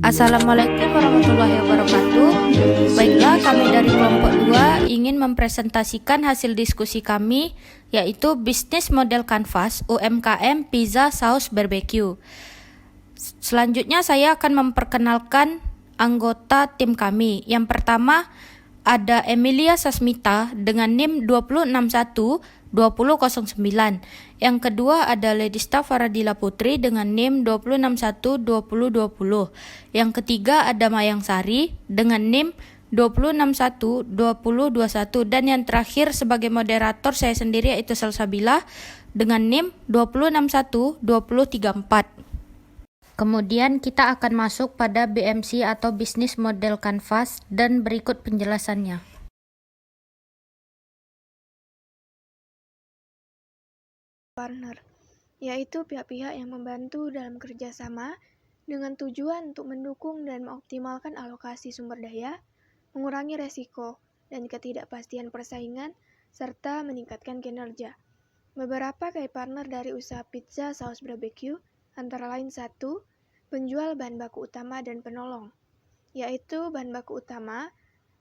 Assalamualaikum warahmatullahi wabarakatuh. Baiklah, kami dari kelompok 2 ingin mempresentasikan hasil diskusi kami, yaitu bisnis model kanvas UMKM pizza saus barbecue. Selanjutnya saya akan memperkenalkan anggota tim kami. Yang pertama ada Emilia Sasmita dengan NIM 2061-2009. Yang kedua ada Ledista Faradila Putri dengan NIM 2061-2020. Yang ketiga ada Mayang Sari dengan NIM 2061-2021. Dan yang terakhir sebagai moderator saya sendiri yaitu Salsabila dengan NIM 2061-2034. Kemudian kita akan masuk pada BMC atau Business Model Canvas dan berikut penjelasannya. Partner, yaitu pihak-pihak yang membantu dalam kerjasama dengan tujuan untuk mendukung dan mengoptimalkan alokasi sumber daya, mengurangi resiko dan ketidakpastian persaingan, serta meningkatkan kinerja. Beberapa key partner dari usaha pizza saus barbecue antara lain 1. Penjual bahan baku utama dan penolong, yaitu bahan baku utama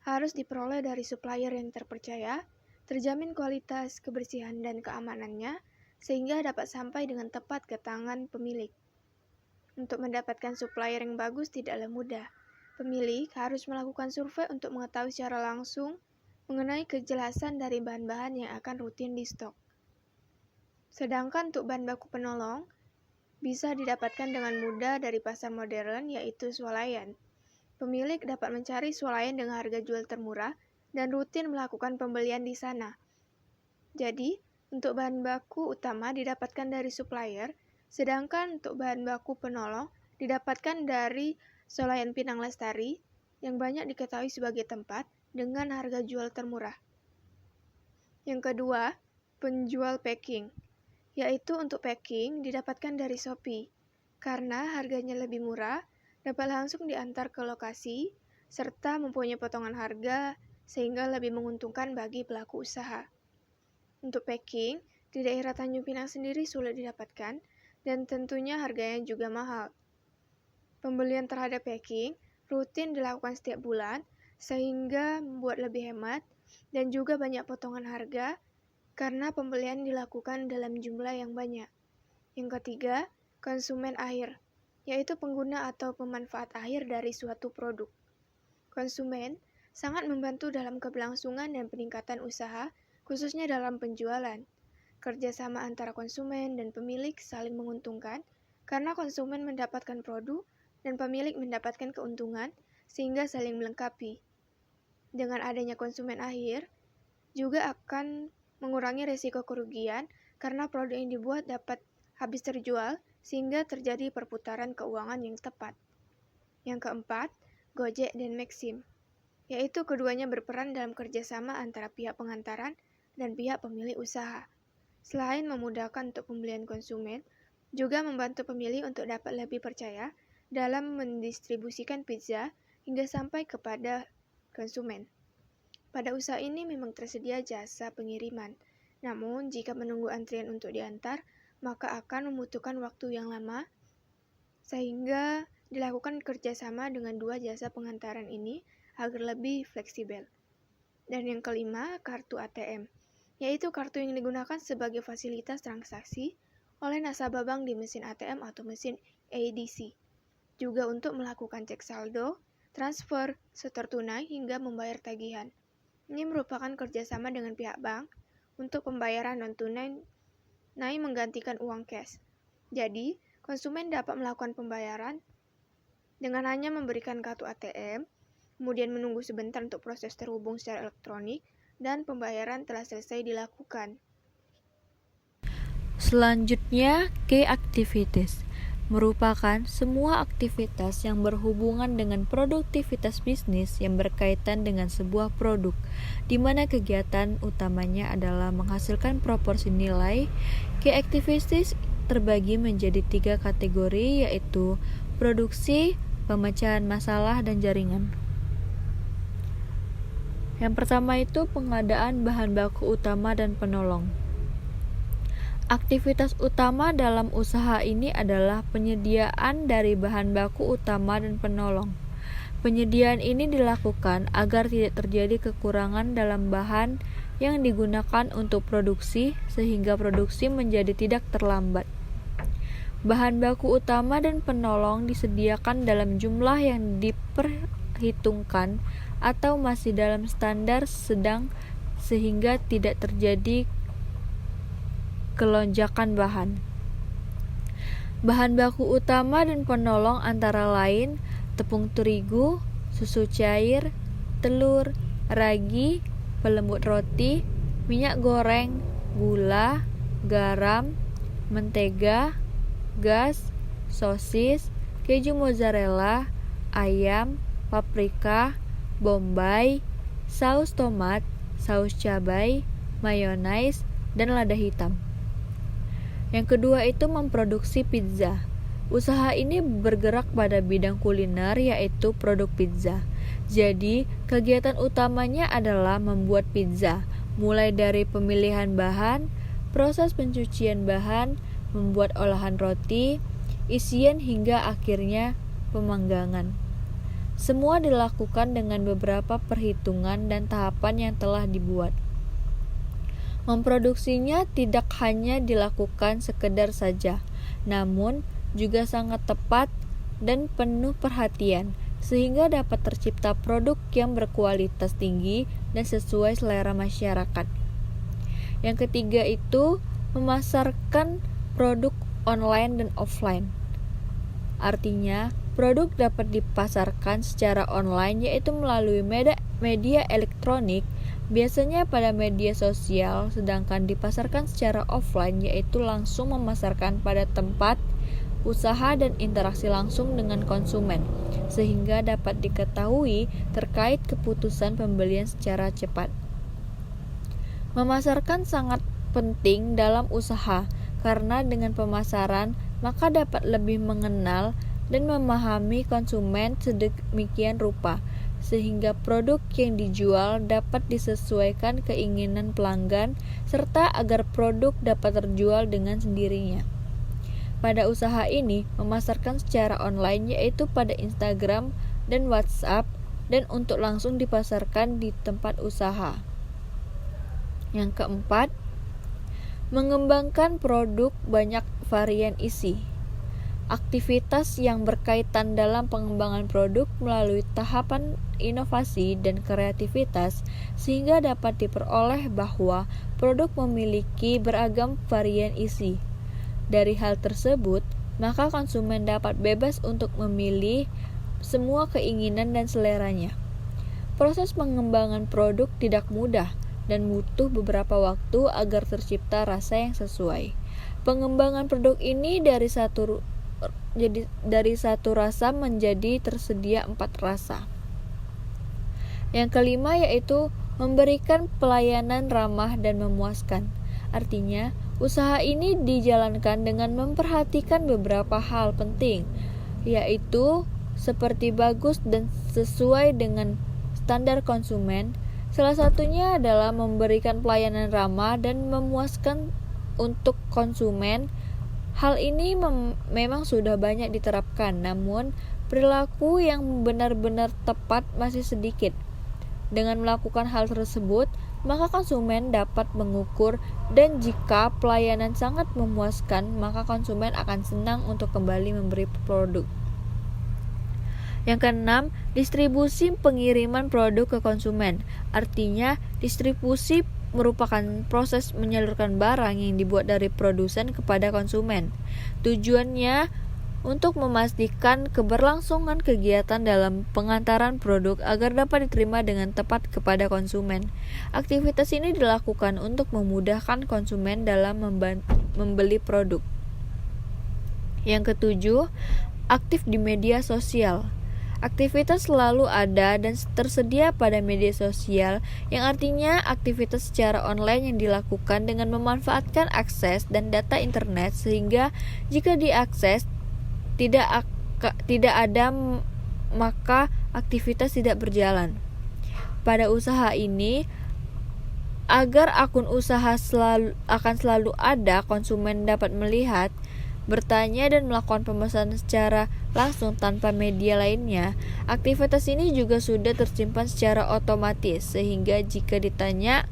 harus diperoleh dari supplier yang terpercaya, terjamin kualitas, kebersihan, dan keamanannya, sehingga dapat sampai dengan tepat ke tangan pemilik. Untuk mendapatkan supplier yang bagus tidaklah mudah. Pemilik harus melakukan survei untuk mengetahui secara langsung mengenai kejelasan dari bahan-bahan yang akan rutin di stok. Sedangkan untuk bahan baku penolong, bisa didapatkan dengan mudah dari pasar modern, yaitu swalayan. Pemilik dapat mencari swalayan dengan harga jual termurah dan rutin melakukan pembelian di sana. Jadi, untuk bahan baku utama didapatkan dari supplier, sedangkan untuk bahan baku penolong didapatkan dari swalayan Pinang Lestari yang banyak diketahui sebagai tempat dengan harga jual termurah. Yang kedua, penjual packing, yaitu untuk packing didapatkan dari Shopee, karena harganya lebih murah, dapat langsung diantar ke lokasi, serta mempunyai potongan harga, sehingga lebih menguntungkan bagi pelaku usaha. Untuk packing, di daerah Tanjung Pinang sendiri sulit didapatkan, dan tentunya harganya juga mahal. Pembelian terhadap packing rutin dilakukan setiap bulan, sehingga membuat lebih hemat, dan juga banyak potongan harga, karena pembelian dilakukan dalam jumlah yang banyak. Yang ketiga, konsumen akhir, yaitu pengguna atau pemanfaat akhir dari suatu produk. Konsumen sangat membantu dalam keberlangsungan dan peningkatan usaha, khususnya dalam penjualan. Kerjasama antara konsumen dan pemilik saling menguntungkan, karena konsumen mendapatkan produk dan pemilik mendapatkan keuntungan, sehingga saling melengkapi. Dengan adanya konsumen akhir, juga akan mengurangi risiko kerugian karena produk yang dibuat dapat habis terjual sehingga terjadi perputaran keuangan yang tepat. Yang keempat, Gojek dan Maxim, yaitu keduanya berperan dalam kerjasama antara pihak pengantaran dan pihak pemilik usaha. Selain memudahkan untuk pembelian konsumen, juga membantu pemilih untuk dapat lebih percaya dalam mendistribusikan pizza hingga sampai kepada konsumen. Pada usaha ini memang tersedia jasa pengiriman, namun jika menunggu antrian untuk diantar, maka akan membutuhkan waktu yang lama, sehingga dilakukan kerjasama dengan dua jasa pengantaran ini agar lebih fleksibel. Dan yang kelima, kartu ATM, yaitu kartu yang digunakan sebagai fasilitas transaksi oleh nasabah bank di mesin ATM atau mesin ADC, juga untuk melakukan cek saldo, transfer, setor tunai, hingga membayar tagihan. Ini merupakan kerjasama dengan pihak bank untuk pembayaran non-tunai menggantikan uang cash. Jadi, konsumen dapat melakukan pembayaran dengan hanya memberikan kartu ATM, kemudian menunggu sebentar untuk proses terhubung secara elektronik, dan pembayaran telah selesai dilakukan. Selanjutnya, key activities merupakan semua aktivitas yang berhubungan dengan produktivitas bisnis yang berkaitan dengan sebuah produk, di mana kegiatan utamanya adalah menghasilkan proporsi nilai. Key activities terbagi menjadi 3 kategori, yaitu produksi, pemecahan masalah, dan jaringan. Yang pertama itu pengadaan bahan baku utama dan penolong. Aktivitas utama dalam usaha ini adalah penyediaan dari bahan baku utama dan penolong. Penyediaan ini dilakukan agar tidak terjadi kekurangan dalam bahan yang digunakan untuk produksi sehingga produksi menjadi tidak terlambat. Bahan baku utama dan penolong disediakan dalam jumlah yang diperhitungkan atau masih dalam standar sedang sehingga tidak terjadi kelonjakan bahan. Bahan baku utama dan penolong antara lain tepung terigu, susu cair, telur, ragi, pelembut roti, minyak goreng, gula, garam, mentega, gas, sosis, keju mozzarella, ayam, paprika, bombay, saus tomat, saus cabai, mayonaise, dan lada hitam. Yang kedua itu memproduksi pizza. Usaha ini bergerak pada bidang kuliner yaitu produk pizza. Jadi, kegiatan utamanya adalah membuat pizza, mulai dari pemilihan bahan, proses pencucian bahan, membuat olahan roti, isian hingga akhirnya pemanggangan. Semua dilakukan dengan beberapa perhitungan dan tahapan yang telah dibuat. Memproduksinya tidak hanya dilakukan sekedar saja, namun juga sangat tepat dan penuh perhatian, sehingga dapat tercipta produk yang berkualitas tinggi dan sesuai selera masyarakat. Yang ketiga itu memasarkan produk online dan offline. Artinya, produk dapat dipasarkan secara online yaitu melalui media elektronik, biasanya pada media sosial, sedangkan dipasarkan secara offline yaitu langsung memasarkan pada tempat usaha dan interaksi langsung dengan konsumen, sehingga dapat diketahui terkait keputusan pembelian secara cepat. Memasarkan sangat penting dalam usaha, karena dengan pemasaran maka dapat lebih mengenal dan memahami konsumen sedemikian rupa, sehingga produk yang dijual dapat disesuaikan keinginan pelanggan serta agar produk dapat terjual dengan sendirinya. Pada usaha ini, memasarkan secara online yaitu pada Instagram dan WhatsApp dan untuk langsung dipasarkan di tempat usaha. Yang keempat, mengembangkan produk banyak varian isi. Aktivitas yang berkaitan dalam pengembangan produk melalui tahapan inovasi dan kreativitas sehingga dapat diperoleh bahwa produk memiliki beragam varian isi. Dari hal tersebut, maka konsumen dapat bebas untuk memilih semua keinginan dan seleranya. Proses pengembangan produk tidak mudah dan butuh beberapa waktu agar tercipta rasa yang sesuai. Pengembangan produk ini dari satu rasa menjadi tersedia 4 rasa. Yang kelima yaitu memberikan pelayanan ramah dan memuaskan. Artinya, usaha ini dijalankan dengan memperhatikan beberapa hal penting, yaitu seperti bagus dan sesuai dengan standar konsumen. Salah satunya adalah memberikan pelayanan ramah dan memuaskan untuk konsumen. Hal ini memang sudah banyak diterapkan, namun perilaku yang benar-benar tepat masih sedikit. Dengan melakukan hal tersebut, maka konsumen dapat mengukur, dan jika pelayanan sangat memuaskan, maka konsumen akan senang untuk kembali membeli produk. Yang keenam, distribusi pengiriman produk ke konsumen. Artinya, distribusi merupakan proses menyalurkan barang yang dibuat dari produsen kepada konsumen. Tujuannya untuk memastikan keberlangsungan kegiatan dalam pengantaran produk agar dapat diterima dengan tepat kepada konsumen. Aktivitas ini dilakukan untuk memudahkan konsumen dalam membeli produk. Yang ketujuh, aktif di media sosial. Aktivitas selalu ada dan tersedia pada media sosial, yang artinya aktivitas secara online yang dilakukan dengan memanfaatkan akses dan data internet, sehingga jika diakses tidak ada maka aktivitas tidak berjalan. Pada usaha ini, Agar akun usaha akan selalu ada, konsumen dapat melihat, bertanya dan melakukan pemesanan secara langsung tanpa media lainnya. Aktivitas ini juga sudah tersimpan secara otomatis sehingga jika ditanya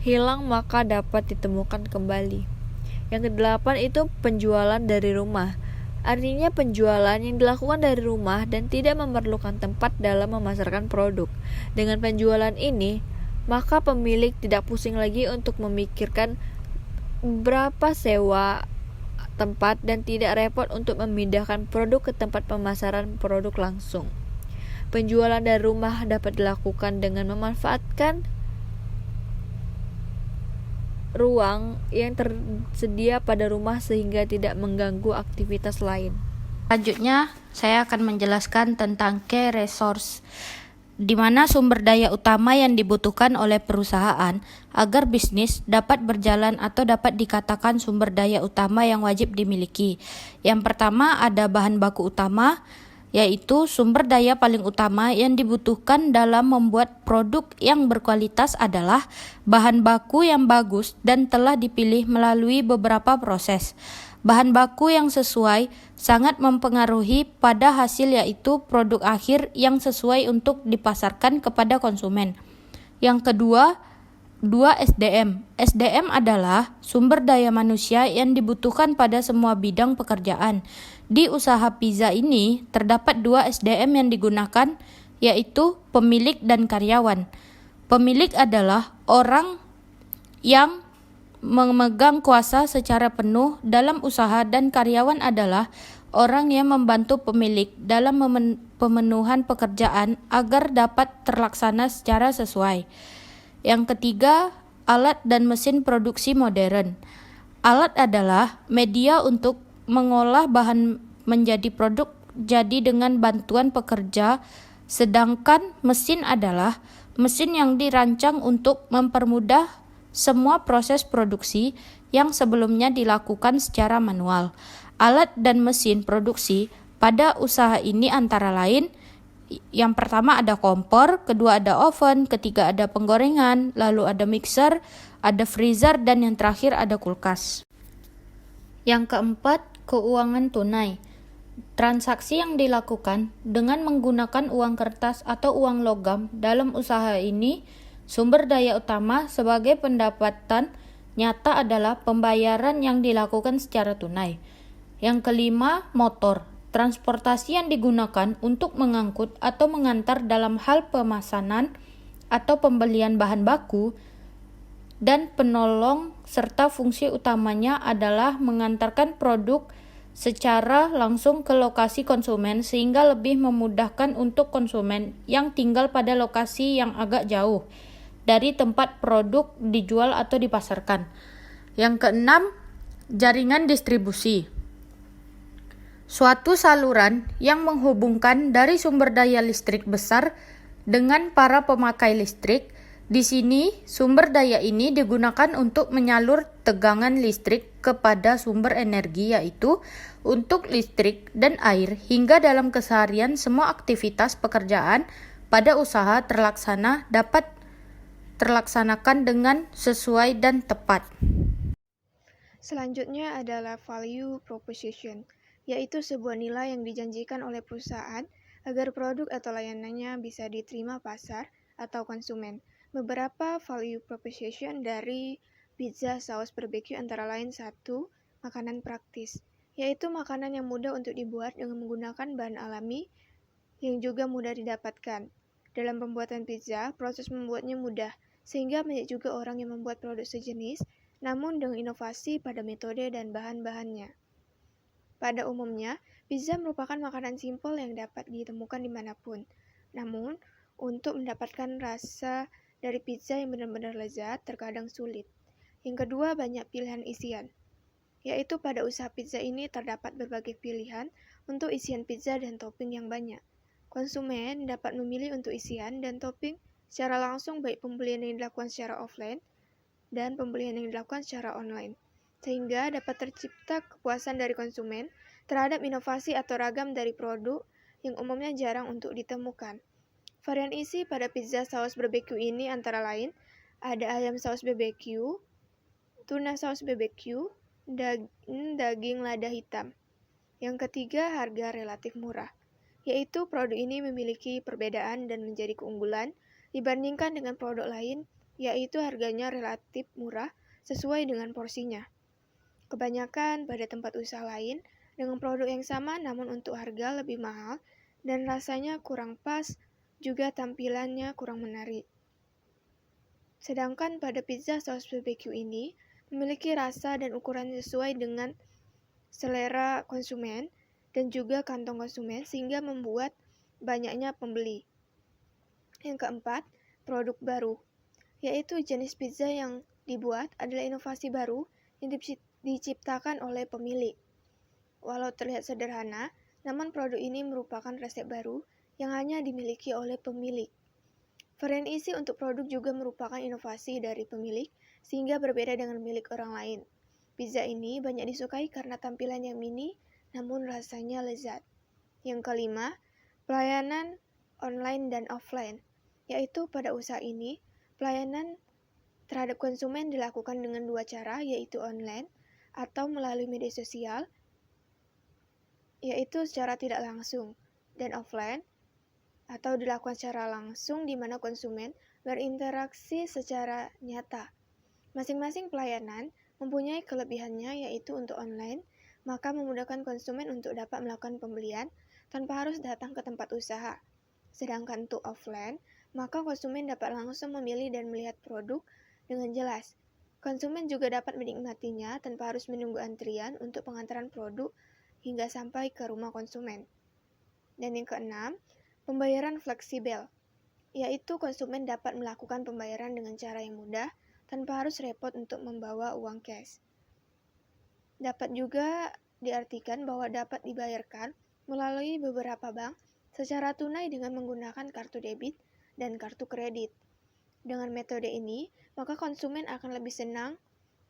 hilang maka dapat ditemukan kembali. Yang kedelapan itu penjualan dari rumah. Artinya penjualan yang dilakukan dari rumah dan tidak memerlukan tempat dalam memasarkan produk. Dengan penjualan ini, maka pemilik tidak pusing lagi untuk memikirkan berapa sewa tempat dan tidak repot untuk memindahkan produk ke tempat pemasaran produk langsung. Penjualan dari rumah dapat dilakukan dengan memanfaatkan ruang yang tersedia pada rumah sehingga tidak mengganggu aktivitas lain. Selanjutnya, saya akan menjelaskan tentang key resource, di mana sumber daya utama yang dibutuhkan oleh perusahaan agar bisnis dapat berjalan atau dapat dikatakan sumber daya utama yang wajib dimiliki. Yang pertama ada bahan baku utama, yaitu sumber daya paling utama yang dibutuhkan dalam membuat produk yang berkualitas adalah bahan baku yang bagus dan telah dipilih melalui beberapa proses. Bahan baku yang sesuai sangat mempengaruhi pada hasil, yaitu produk akhir yang sesuai untuk dipasarkan kepada konsumen. Yang kedua, SDM. SDM adalah sumber daya manusia yang dibutuhkan pada semua bidang pekerjaan. Di usaha pizza ini terdapat 2 SDM yang digunakan, yaitu pemilik dan karyawan. Pemilik adalah orang yang memegang kuasa secara penuh dalam usaha dan karyawan adalah orang yang membantu pemilik dalam pemenuhan pekerjaan agar dapat terlaksana secara sesuai. Yang ketiga, alat dan mesin produksi modern. Alat adalah media untuk mengolah bahan menjadi produk jadi dengan bantuan pekerja, sedangkan mesin adalah mesin yang dirancang untuk mempermudah semua proses produksi yang sebelumnya dilakukan secara manual. Alat dan mesin produksi pada usaha ini antara lain, yang pertama ada kompor, kedua ada oven, ketiga ada penggorengan, lalu ada mixer, ada freezer, dan yang terakhir ada kulkas. Yang keempat, keuangan tunai. Transaksi yang dilakukan dengan menggunakan uang kertas atau uang logam dalam usaha ini, sumber daya utama sebagai pendapatan nyata adalah pembayaran yang dilakukan secara tunai. Yang kelima, motor. Transportasi yang digunakan untuk mengangkut atau mengantar dalam hal pemesanan atau pembelian bahan baku dan penolong, serta fungsi utamanya adalah mengantarkan produk secara langsung ke lokasi konsumen sehingga lebih memudahkan untuk konsumen yang tinggal pada lokasi yang agak jauh dari tempat produk dijual atau dipasarkan. Yang keenam, jaringan distribusi. Suatu saluran yang menghubungkan dari sumber daya listrik besar dengan para pemakai listrik. Di sini, sumber daya ini digunakan untuk menyalur tegangan listrik kepada sumber energi, yaitu untuk listrik dan air, hingga dalam keseharian semua aktivitas pekerjaan pada usaha dapat terlaksanakan dengan sesuai dan tepat. Selanjutnya adalah value proposition, yaitu sebuah nilai yang dijanjikan oleh perusahaan agar produk atau layanannya bisa diterima pasar atau konsumen. Beberapa value proposition dari pizza saus barbeque antara lain: 1. Makanan praktis, yaitu makanan yang mudah untuk dibuat dengan menggunakan bahan alami yang juga mudah didapatkan. Dalam pembuatan pizza, proses membuatnya mudah, sehingga banyak juga orang yang membuat produk sejenis, namun dengan inovasi pada metode dan bahan-bahannya. Pada umumnya, pizza merupakan makanan simpel yang dapat ditemukan dimanapun. Namun, untuk mendapatkan rasa dari pizza yang benar-benar lezat terkadang sulit. Yang kedua, banyak pilihan isian, yaitu pada usaha pizza ini terdapat berbagai pilihan untuk isian pizza dan topping yang banyak. Konsumen dapat memilih untuk isian dan topping secara langsung, baik pembelian yang dilakukan secara offline dan pembelian yang dilakukan secara online, sehingga dapat tercipta kepuasan dari konsumen terhadap inovasi atau ragam dari produk yang umumnya jarang untuk ditemukan. Varian isi pada pizza saus barbeque ini antara lain Ada ayam saus BBQ, tuna saus BBQ, dan daging lada hitam. Yang ketiga, harga relatif murah, yaitu produk ini memiliki perbedaan dan menjadi keunggulan dibandingkan dengan produk lain, yaitu harganya relatif murah sesuai dengan porsinya. Kebanyakan pada tempat usaha lain dengan produk yang sama namun untuk harga lebih mahal dan rasanya kurang pas, juga tampilannya kurang menarik. Sedangkan pada pizza saus BBQ ini memiliki rasa dan ukuran sesuai dengan selera konsumen dan juga kantong konsumen sehingga membuat banyaknya pembeli. Yang keempat, produk baru, yaitu jenis pizza yang dibuat adalah inovasi baru yang diciptakan oleh pemilik. Walau terlihat sederhana, namun produk ini merupakan resep baru yang hanya dimiliki oleh pemilik. Varian isi untuk produk juga merupakan inovasi dari pemilik, sehingga berbeda dengan milik orang lain. Pizza ini banyak disukai karena tampilannya mini, namun rasanya lezat. Yang kelima, pelayanan online dan offline, yaitu pada usaha ini, pelayanan terhadap konsumen dilakukan dengan dua cara, yaitu online atau melalui media sosial, yaitu secara tidak langsung, dan offline atau dilakukan secara langsung di mana konsumen berinteraksi secara nyata. Masing-masing pelayanan mempunyai kelebihannya, yaitu untuk online, maka memudahkan konsumen untuk dapat melakukan pembelian tanpa harus datang ke tempat usaha. Sedangkan untuk offline, maka konsumen dapat langsung memilih dan melihat produk dengan jelas. Konsumen juga dapat menikmatinya tanpa harus menunggu antrian untuk pengantaran produk hingga sampai ke rumah konsumen. Dan yang keenam, pembayaran fleksibel, yaitu konsumen dapat melakukan pembayaran dengan cara yang mudah tanpa harus repot untuk membawa uang cash. Dapat juga diartikan bahwa dapat dibayarkan melalui beberapa bank secara tunai dengan menggunakan kartu debit dan kartu kredit. Dengan metode ini, maka konsumen akan lebih senang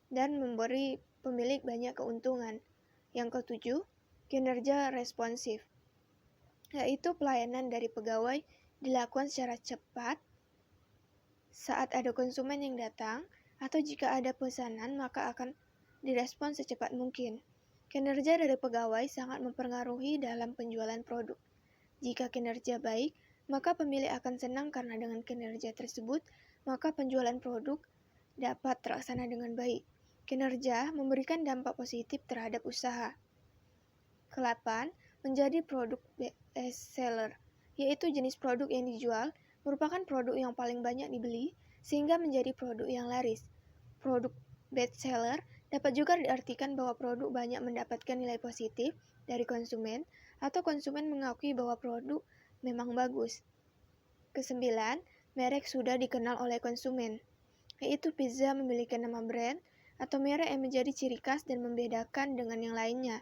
dan memberi pemilik banyak keuntungan. Yang ketujuh, kinerja responsif, yaitu pelayanan dari pegawai dilakukan secara cepat saat ada konsumen yang datang, atau jika ada pesanan maka akan direspon secepat mungkin. Kinerja dari pegawai sangat mempengaruhi dalam penjualan produk. Jika kinerja baik, maka pemilik akan senang karena dengan kinerja tersebut, maka penjualan produk dapat terlaksana dengan baik. Kinerja memberikan dampak positif terhadap usaha. Ke-8, menjadi produk best seller, yaitu jenis produk yang dijual merupakan produk yang paling banyak dibeli sehingga menjadi produk yang laris. Produk best seller dapat juga diartikan bahwa produk banyak mendapatkan nilai positif dari konsumen atau konsumen mengakui bahwa produk memang bagus. Kesembilan, merek sudah dikenal oleh konsumen, yaitu pizza memiliki nama brand atau merek yang menjadi ciri khas dan membedakan dengan yang lainnya.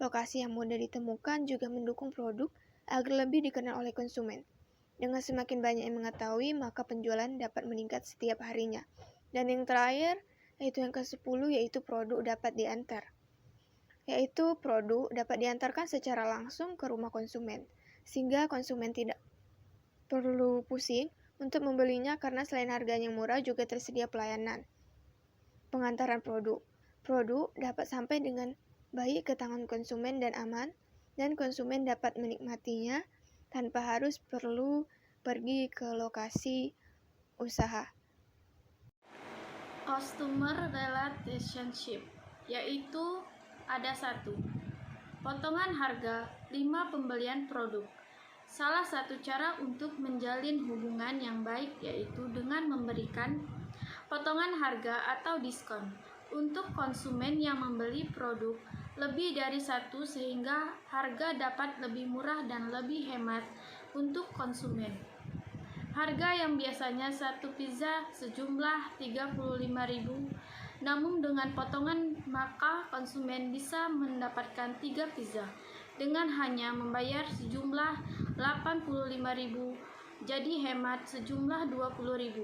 Lokasi yang mudah ditemukan juga mendukung produk agar lebih dikenal oleh konsumen. Dengan semakin banyak yang mengetahui, maka penjualan dapat meningkat setiap harinya. Dan yang terakhir, yaitu yang ke-10, yaitu produk dapat diantar. Yaitu produk dapat diantarkan secara langsung ke rumah konsumen, sehingga konsumen tidak perlu pusing untuk membelinya karena selain harganya murah juga tersedia pelayanan pengantaran produk. Produk dapat sampai dengan baik ke tangan konsumen dan aman, dan konsumen dapat menikmatinya tanpa harus perlu pergi ke lokasi usaha. Customer relationship, yaitu ada 1. Potongan harga 5 pembelian produk. Salah satu cara untuk menjalin hubungan yang baik yaitu dengan memberikan potongan harga atau diskon untuk konsumen yang membeli produk lebih dari 1 sehingga harga dapat lebih murah dan lebih hemat untuk konsumen. Harga yang biasanya satu pizza sejumlah 35.000, namun dengan potongan maka konsumen bisa mendapatkan 3 pizza dengan hanya membayar sejumlah 85.000, jadi hemat sejumlah 20.000.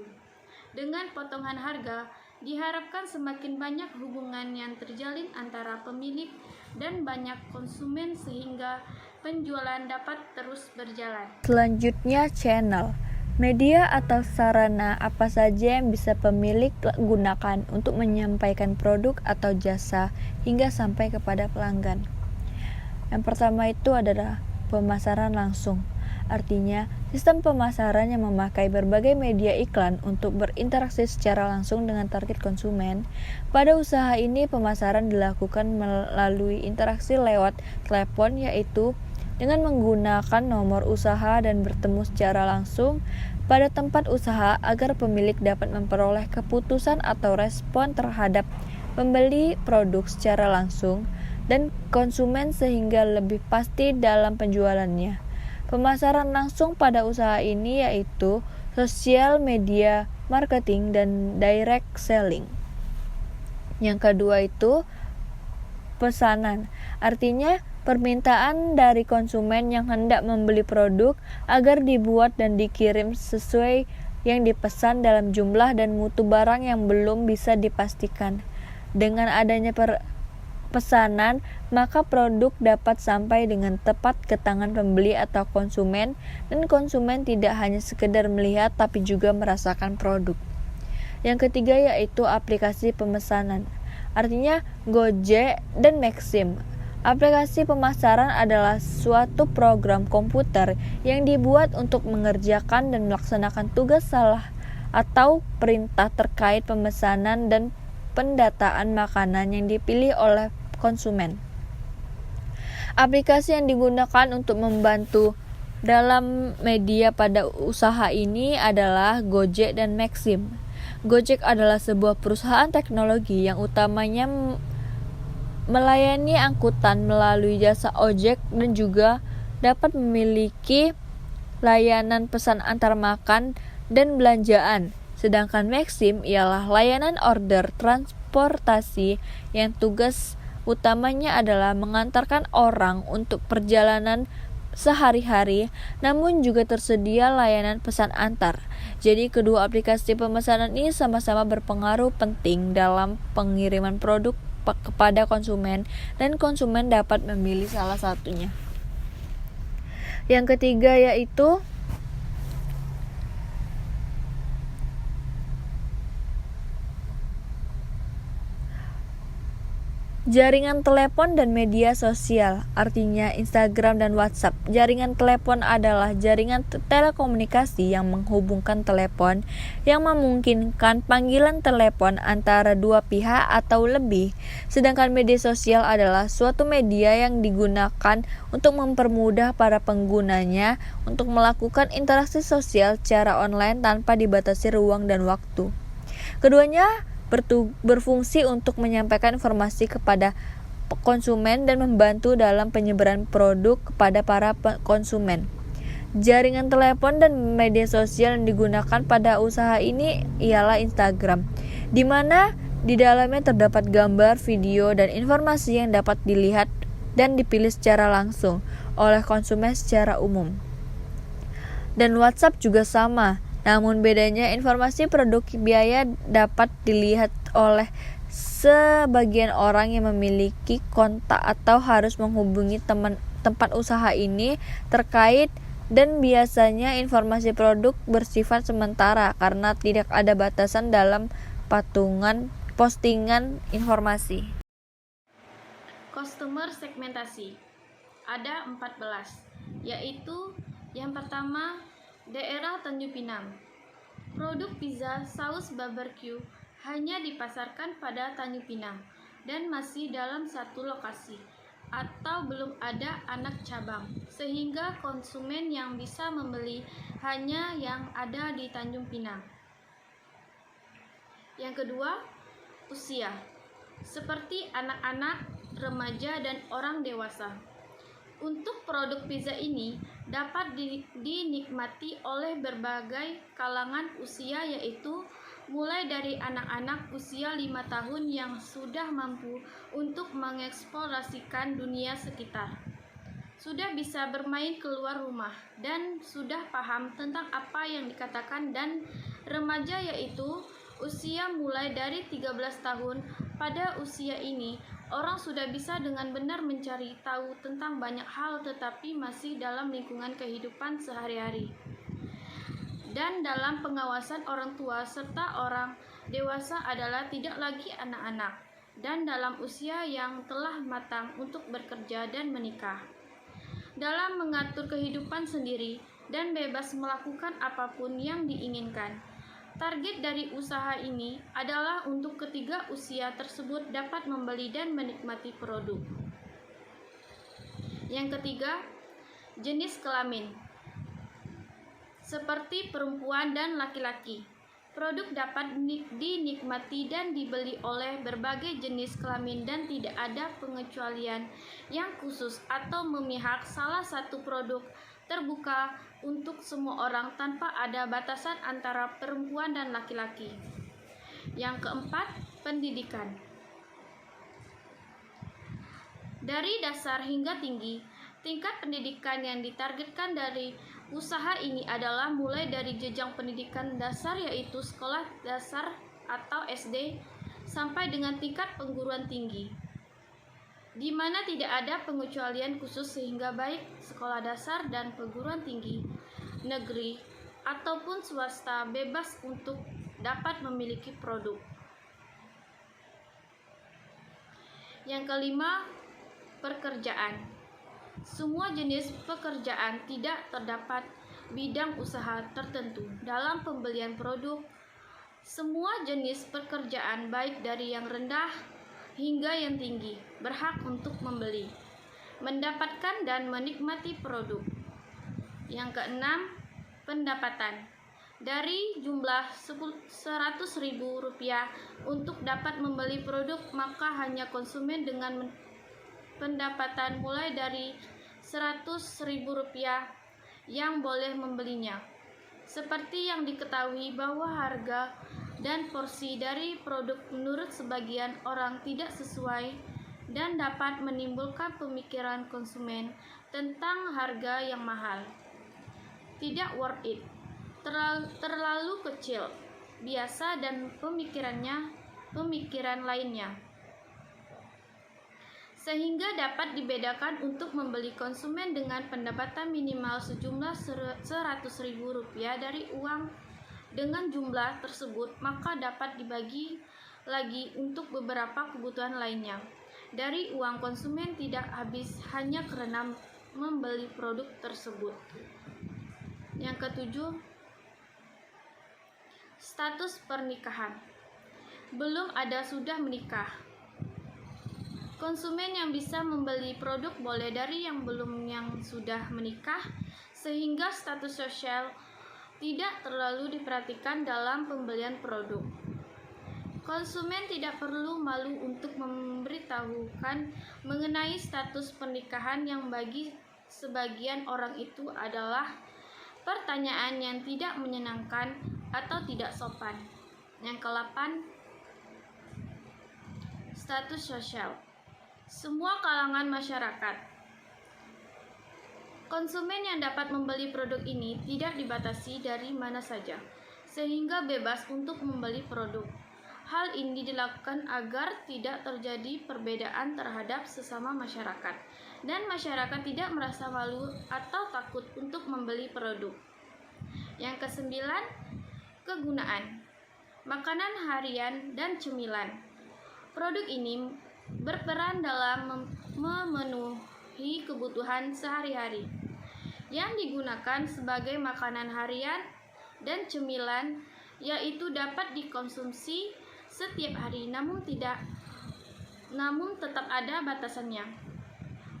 Dengan potongan harga, diharapkan semakin banyak hubungan yang terjalin antara pemilik dan banyak konsumen sehingga penjualan dapat terus berjalan. Selanjutnya channel. Media atau sarana apa saja yang bisa pemilik gunakan untuk menyampaikan produk atau jasa hingga sampai kepada pelanggan. Yang pertama itu adalah pemasaran langsung. Artinya, sistem pemasaran yang memakai berbagai media iklan untuk berinteraksi secara langsung dengan target konsumen. Pada usaha ini, pemasaran dilakukan melalui interaksi lewat telepon, yaitu dengan menggunakan nomor usaha dan bertemu secara langsung pada tempat usaha agar pemilik dapat memperoleh keputusan atau respon terhadap pembeli produk secara langsung dan konsumen sehingga lebih pasti dalam penjualannya. Pemasaran langsung pada usaha ini yaitu sosial media marketing dan direct selling. Yang kedua itu pesanan, artinya permintaan dari konsumen yang hendak membeli produk agar dibuat dan dikirim sesuai yang dipesan dalam jumlah dan mutu barang yang belum bisa dipastikan. Dengan adanya pesanan, maka produk dapat sampai dengan tepat ke tangan pembeli atau konsumen, dan konsumen tidak hanya sekedar melihat tapi juga merasakan produk. Yang ketiga yaitu aplikasi pemesanan, artinya Gojek dan Maxim. Aplikasi pemasaran adalah suatu program komputer yang dibuat untuk mengerjakan dan melaksanakan tugas salah atau perintah terkait pemesanan dan pendataan makanan yang dipilih oleh konsumen. Aplikasi yang digunakan untuk membantu dalam media pada usaha ini adalah Gojek dan Maxim. Gojek adalah sebuah perusahaan teknologi yang utamanya melayani angkutan melalui jasa ojek dan juga dapat memiliki layanan pesan antar makan dan belanjaan. Sedangkan Maxim ialah layanan order transportasi yang tugas utamanya adalah mengantarkan orang untuk perjalanan sehari-hari, namun juga tersedia layanan pesan antar. Jadi kedua aplikasi pemesanan ini sama-sama berpengaruh penting dalam pengiriman produk kepada konsumen, dan konsumen dapat memilih salah satunya. Yang ketiga yaitu jaringan telepon dan media sosial, artinya Instagram dan WhatsApp. Jaringan telepon adalah jaringan telekomunikasi yang menghubungkan telepon yang memungkinkan panggilan telepon antara dua pihak atau lebih. Sedangkan media sosial adalah suatu media yang digunakan untuk mempermudah para penggunanya untuk melakukan interaksi sosial secara online tanpa dibatasi ruang dan waktu. Keduanya berfungsi untuk menyampaikan informasi kepada konsumen dan membantu dalam penyebaran produk kepada para konsumen. Jaringan telepon dan media sosial yang digunakan pada usaha ini ialah Instagram, di mana di dalamnya terdapat gambar, video, dan informasi yang dapat dilihat dan dipilih secara langsung oleh konsumen secara umum. Dan WhatsApp juga sama. Namun bedanya informasi produk biaya dapat dilihat oleh sebagian orang yang memiliki kontak atau harus menghubungi tempat usaha ini terkait, dan biasanya informasi produk bersifat sementara karena tidak ada batasan dalam postingan informasi. Customer segmentasi ada 14, yaitu yang pertama daerah Tanjung Pinang. Produk pizza saus barbecue hanya dipasarkan pada Tanjung Pinang dan masih dalam satu lokasi atau belum ada anak cabang, sehingga konsumen yang bisa membeli hanya yang ada di Tanjung Pinang. Yang kedua, usia, seperti anak-anak, remaja, dan orang dewasa. Untuk produk pizza ini dapat dinikmati oleh berbagai kalangan usia, yaitu mulai dari anak-anak usia 5 tahun yang sudah mampu untuk mengeksplorasikan dunia sekitar, sudah bisa bermain keluar rumah, dan sudah paham tentang apa yang dikatakan, dan remaja yaitu usia mulai dari 13 tahun. Pada usia ini, orang sudah bisa dengan benar mencari tahu tentang banyak hal tetapi masih dalam lingkungan kehidupan sehari-hari. dan dalam pengawasan orang tua serta orang dewasa adalah tidak lagi anak-anak dan dalam usia yang telah matang untuk bekerja dan menikah. Dalam mengatur kehidupan sendiri dan bebas melakukan apapun yang diinginkan. Target dari usaha ini adalah untuk ketiga usia tersebut dapat membeli dan menikmati produk. Yang ketiga, jenis kelamin. Seperti perempuan dan laki-laki. Produk dapat dinikmati dan dibeli oleh berbagai jenis kelamin dan tidak ada pengecualian yang khusus atau memihak salah satu produk terbuka untuk semua orang tanpa ada batasan antara perempuan dan laki-laki. Yang keempat, pendidikan. Dari dasar hingga tinggi, tingkat pendidikan yang ditargetkan dari usaha ini adalah mulai dari jenjang pendidikan dasar yaitu sekolah dasar atau SD sampai dengan tingkat perguruan tinggi, di mana tidak ada pengecualian khusus sehingga baik sekolah dasar dan perguruan tinggi, negeri, ataupun swasta bebas untuk dapat memiliki produk. Yang kelima, pekerjaan. Semua jenis pekerjaan tidak terdapat bidang usaha tertentu dalam pembelian produk. Semua jenis pekerjaan baik dari yang rendah hingga yang tinggi berhak untuk membeli, mendapatkan dan menikmati produk. Yang keenam, pendapatan. Dari jumlah Rp100.000 untuk dapat membeli produk, maka hanya konsumen dengan pendapatan mulai dari Rp100.000 yang boleh membelinya. Seperti yang diketahui bahwa harga dan porsi dari produk menurut sebagian orang tidak sesuai dan dapat menimbulkan pemikiran konsumen tentang harga yang mahal. Tidak worth it, terlalu kecil, biasa dan pemikiran lainnya. Sehingga dapat dibedakan untuk membeli konsumen dengan pendapatan minimal sejumlah Rp100.000 dari uang. Dengan jumlah tersebut, maka dapat dibagi lagi untuk beberapa kebutuhan lainnya. Dari uang konsumen tidak habis hanya karena membeli produk tersebut. Yang ketujuh, status pernikahan. Belum ada sudah menikah. Konsumen yang bisa membeli produk boleh dari yang belum yang sudah menikah, sehingga status sosial tidak terlalu diperhatikan dalam pembelian produk. Konsumen tidak perlu malu untuk memberitahukan mengenai status pernikahan yang bagi sebagian orang itu adalah pertanyaan yang tidak menyenangkan atau tidak sopan. Yang ke-8, status sosial. Semua kalangan masyarakat. Konsumen yang dapat membeli produk ini tidak dibatasi dari mana saja, sehingga bebas untuk membeli produk. Hal ini dilakukan agar tidak terjadi perbedaan terhadap sesama masyarakat, dan masyarakat tidak merasa malu atau takut untuk membeli produk. Yang ke-9, kegunaan. Makanan harian dan cemilan. Produk ini berperan dalam memenuhi kebutuhan sehari-hari yang digunakan sebagai makanan harian dan cemilan, yaitu dapat dikonsumsi setiap hari namun tetap ada batasannya.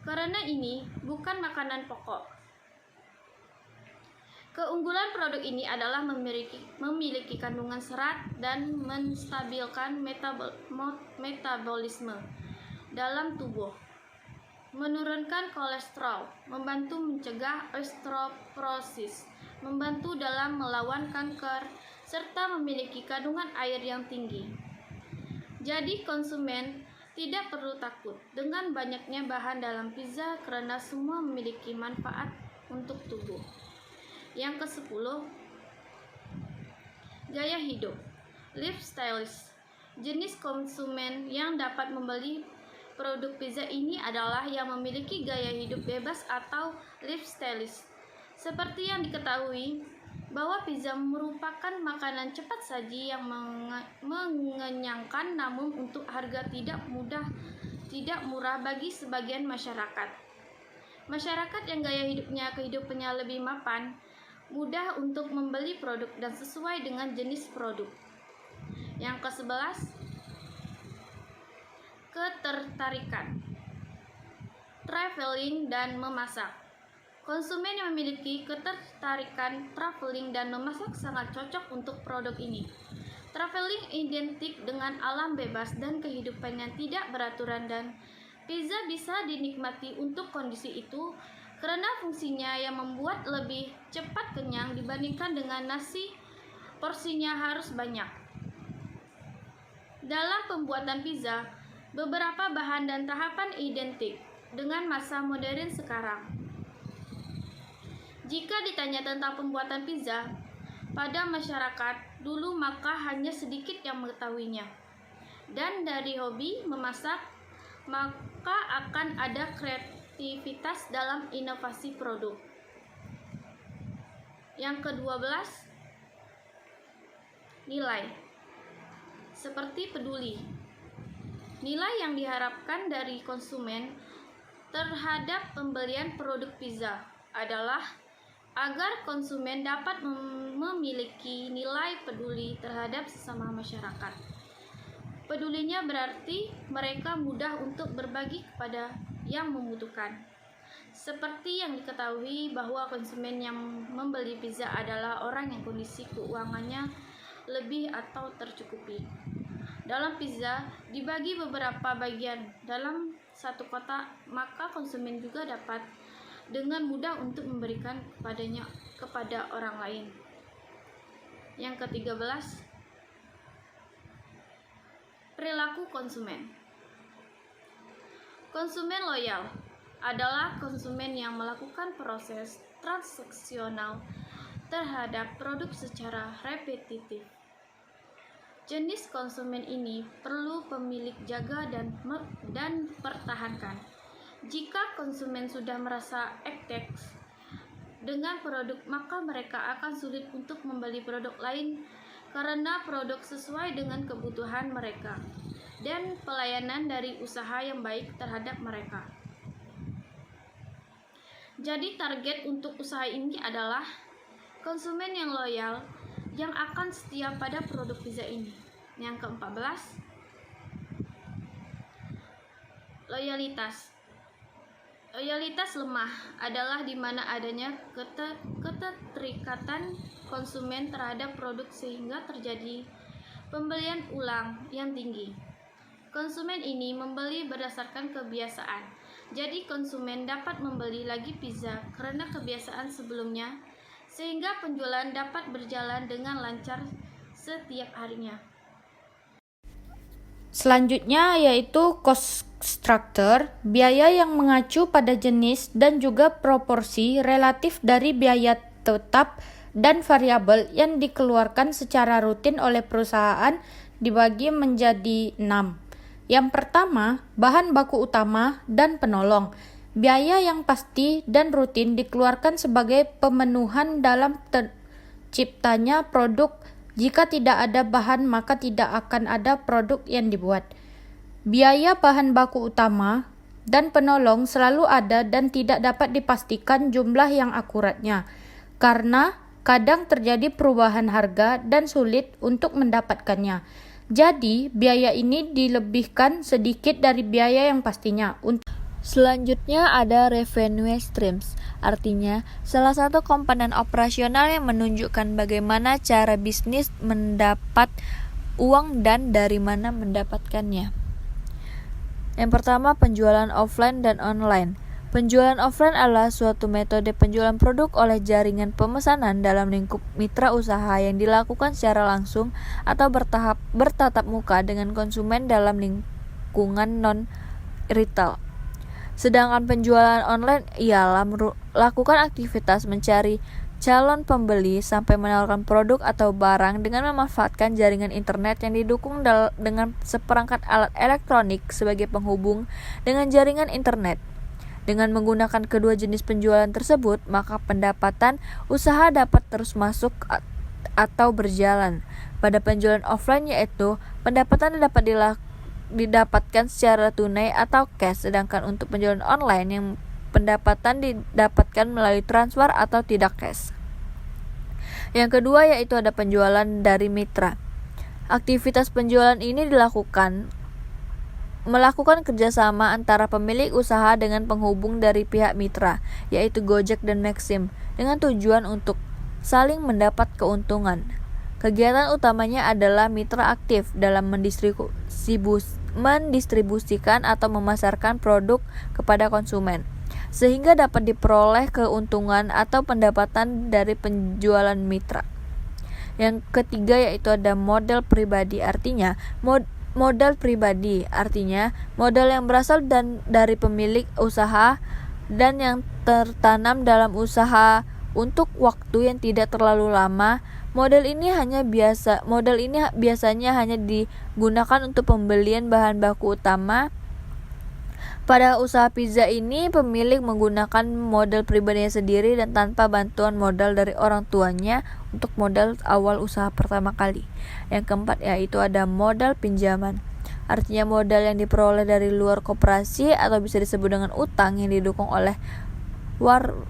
Karena ini bukan makanan pokok. Keunggulan produk ini adalah memiliki kandungan serat dan menstabilkan metabolisme dalam tubuh, menurunkan kolesterol, membantu mencegah osteoporosis, membantu dalam melawan kanker, serta memiliki kandungan air yang tinggi. Jadi konsumen tidak perlu takut dengan banyaknya bahan dalam pizza karena semua memiliki manfaat untuk tubuh. Yang ke-10, gaya hidup. Lifestyles. Jenis konsumen yang dapat membeli produk pizza ini adalah yang memiliki gaya hidup bebas atau lifestyles. Seperti yang diketahui, bahwa pizza merupakan makanan cepat saji yang mengenyangkan, namun untuk harga tidak murah bagi sebagian masyarakat. Masyarakat yang gaya kehidupannya lebih mapan, mudah untuk membeli produk dan sesuai dengan jenis produk. Yang ke-11, ketertarikan, traveling dan memasak. Konsumen yang memiliki ketertarikan traveling dan memasak sangat cocok untuk produk ini. Traveling identik dengan alam bebas dan kehidupan yang tidak beraturan, dan pizza bisa dinikmati untuk kondisi itu karena fungsinya yang membuat lebih cepat kenyang dibandingkan dengan nasi. Porsinya harus banyak. Dalam pembuatan pizza, beberapa bahan dan tahapan identik dengan masa modern sekarang. Jika ditanya tentang pembuatan pizza pada masyarakat dulu, maka hanya sedikit yang mengetahuinya. Dan dari hobi memasak, maka akan ada kreativitas dalam inovasi produk. Yang ke-12, nilai. Seperti peduli. Nilai yang diharapkan dari konsumen terhadap pembelian produk pizza adalah agar konsumen dapat memiliki nilai peduli terhadap sesama masyarakat. Pedulinya berarti mereka mudah untuk berbagi kepada yang membutuhkan. Seperti yang diketahui bahwa konsumen yang membeli pizza adalah orang yang kondisi keuangannya lebih atau tercukupi. Dalam pizza dibagi beberapa bagian dalam satu kotak, maka konsumen juga dapat dengan mudah untuk memberikan kepada orang lain. Yang ke-13, perilaku konsumen. Konsumen loyal adalah konsumen yang melakukan proses transaksional terhadap produk secara repetitif. Jenis konsumen ini perlu pemilik jaga dan pertahankan. Jika konsumen sudah merasa eksteks dengan produk, maka mereka akan sulit untuk membeli produk lain karena produk sesuai dengan kebutuhan mereka dan pelayanan dari usaha yang baik terhadap mereka. Jadi target untuk usaha ini adalah konsumen yang loyal yang akan setia pada produk pizza ini. Yang ke-14, loyalitas. Loyalitas lemah adalah di mana adanya keterikatan konsumen terhadap produk sehingga terjadi pembelian ulang yang tinggi. Konsumen ini membeli berdasarkan kebiasaan. Jadi konsumen dapat membeli lagi pizza karena kebiasaan sebelumnya, sehingga penjualan dapat berjalan dengan lancar setiap harinya. Selanjutnya yaitu cost structure, biaya yang mengacu pada jenis dan juga proporsi relatif dari biaya tetap dan variabel yang dikeluarkan secara rutin oleh perusahaan dibagi menjadi 6. Yang pertama, bahan baku utama dan penolong. Biaya yang pasti dan rutin dikeluarkan sebagai pemenuhan dalam terciptanya produk. Jika tidak ada bahan, maka tidak akan ada produk yang dibuat. Biaya bahan baku utama dan penolong selalu ada dan tidak dapat dipastikan jumlah yang akuratnya, karena kadang terjadi perubahan harga dan sulit untuk mendapatkannya. Jadi, biaya ini dilebihkan sedikit dari biaya yang pastinya. Selanjutnya ada revenue streams, artinya salah satu komponen operasional yang menunjukkan bagaimana cara bisnis mendapat uang dan dari mana mendapatkannya. Yang pertama, penjualan offline dan online. Penjualan offline adalah suatu metode penjualan produk oleh jaringan pemesanan dalam lingkup mitra usaha yang dilakukan secara langsung atau bertatap muka dengan konsumen dalam lingkungan non-retail. Sedangkan penjualan online ialah melakukan aktivitas mencari calon pembeli sampai menawarkan produk atau barang dengan memanfaatkan jaringan internet yang didukung dengan seperangkat alat elektronik sebagai penghubung dengan jaringan internet. Dengan menggunakan kedua jenis penjualan tersebut, maka pendapatan usaha dapat terus masuk atau berjalan. Pada penjualan offline yaitu pendapatan dapat didapatkan secara tunai atau cash, sedangkan untuk penjualan online yang pendapatan didapatkan melalui transfer atau tidak cash. Yang kedua yaitu ada penjualan dari mitra. Aktivitas penjualan ini melakukan kerjasama antara pemilik usaha dengan penghubung dari pihak mitra, yaitu Gojek dan Maxim, dengan tujuan untuk saling mendapat keuntungan. Kegiatan utamanya adalah mitra aktif dalam mendistribusikan atau memasarkan produk kepada konsumen, sehingga dapat diperoleh keuntungan atau pendapatan dari penjualan mitra. Yang ketiga yaitu ada modal pribadi, artinya modal pribadi artinya modal yang berasal dari pemilik usaha dan yang tertanam dalam usaha untuk waktu yang tidak terlalu lama. Modal ini biasanya hanya digunakan untuk pembelian bahan baku utama. Pada usaha pizza ini, pemilik menggunakan modal pribadinya sendiri dan tanpa bantuan modal dari orang tuanya untuk modal awal usaha pertama kali. Yang keempat yaitu ada modal pinjaman. Artinya modal yang diperoleh dari luar koperasi atau bisa disebut dengan utang yang didukung oleh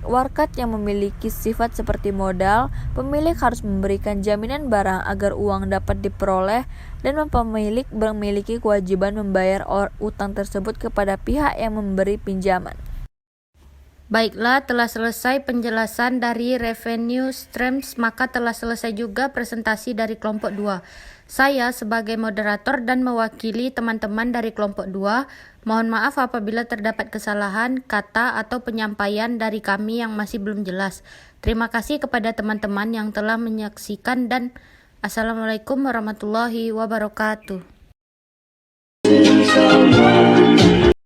warkat yang memiliki sifat seperti modal. Pemilik harus memberikan jaminan barang agar uang dapat diperoleh dan pemilik memiliki kewajiban membayar utang tersebut kepada pihak yang memberi pinjaman. Baiklah, telah selesai penjelasan dari revenue streams, maka telah selesai juga presentasi dari kelompok 2. Saya sebagai moderator dan mewakili teman-teman dari kelompok 2, mohon maaf apabila terdapat kesalahan kata atau penyampaian dari kami yang masih belum jelas. Terima kasih kepada teman-teman yang telah menyaksikan dan Assalamualaikum warahmatullahi wabarakatuh.